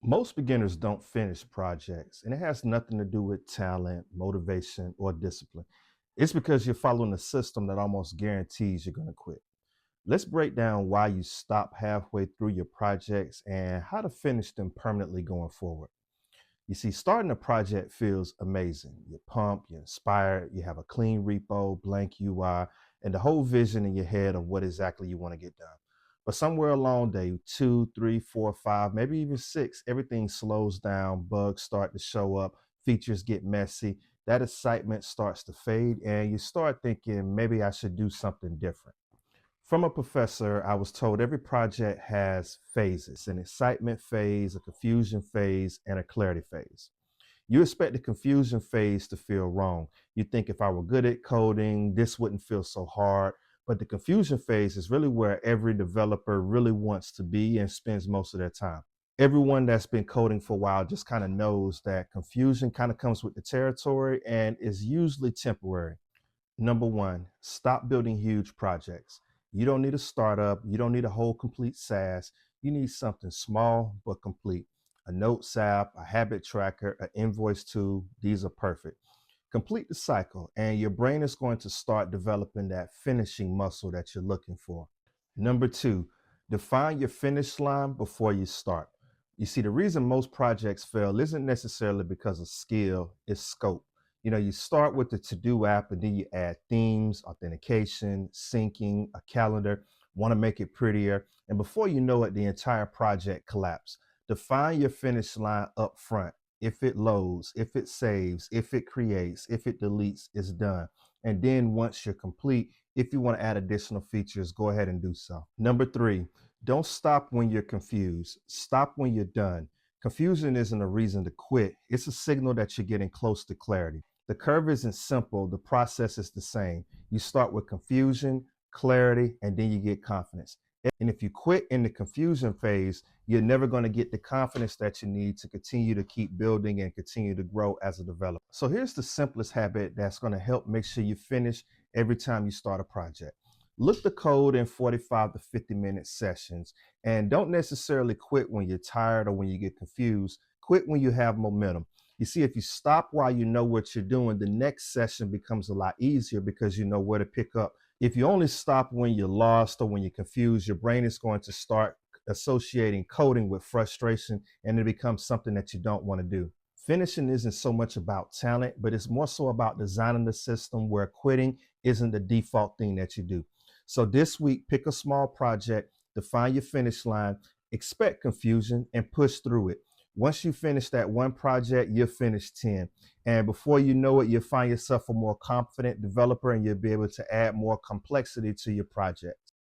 Most beginners don't finish projects, and it has nothing to do with talent, motivation, or discipline. It's because you're following a system that almost guarantees you're going to quit. Let's break down why you stop halfway through your projects and how to finish them permanently going forward. You see, starting a project feels amazing. You're pumped, you're inspired, you have a clean repo, blank UI, and the whole vision in your head of what exactly you want to get done. But somewhere along day two, three, four, five, maybe even six, everything slows down, bugs start to show up, features get messy, that excitement starts to fade, and you start thinking maybe I should do something different. From a professor, I was told every project has phases: an excitement phase, a confusion phase, and a clarity phase. You expect the confusion phase to feel wrong. You think if I were good at coding, this wouldn't feel so hard. But the confusion phase is really where every developer really wants to be and spends most of their time. Everyone that's been coding for a while just kind of knows that confusion kind of comes with the territory and is usually temporary. Number one, stop building huge projects. You don't need a startup. You don't need a whole complete SaaS. You need something small but complete. A notes app, a habit tracker, an invoice tool. These are perfect. Complete the cycle, and your brain is going to start developing that finishing muscle that you're looking for. Number two, define your finish line before you start. You see, the reason most projects fail isn't necessarily because of skill, it's scope. You start with the to-do app and then you add themes, authentication, syncing, a calendar, want to make it prettier. And before you know it, the entire project collapses. Define your finish line up front. If it loads, if it saves, if it creates, if it deletes, it's done. And then once you're complete, if you want to add additional features, go ahead and do so. Number three, don't stop when you're confused. Stop when you're done. Confusion isn't a reason to quit. It's a signal that you're getting close to clarity. The curve isn't simple. The process is the same. You start with confusion, clarity, and then you get confidence. And if you quit in the confusion phase, you're never going to get the confidence that you need to continue to keep building and continue to grow as a developer. So here's the simplest habit that's going to help make sure you finish every time you start a project. Look the code in 45 to 50-minute sessions, and don't necessarily quit when you're tired or when you get confused. Quit when you have momentum. You see, if you stop while you know what you're doing, the next session becomes a lot easier because you know where to pick up. If you only stop when you're lost or when you're confused, your brain is going to start associating coding with frustration, and it becomes something that you don't want to do. Finishing isn't so much about talent, but it's more so about designing the system where quitting isn't the default thing that you do. So this week, pick a small project, define your finish line, expect confusion, and push through it. Once you finish that one project, you'll finish 10. And before you know it, you'll find yourself a more confident developer and you'll be able to add more complexity to your project.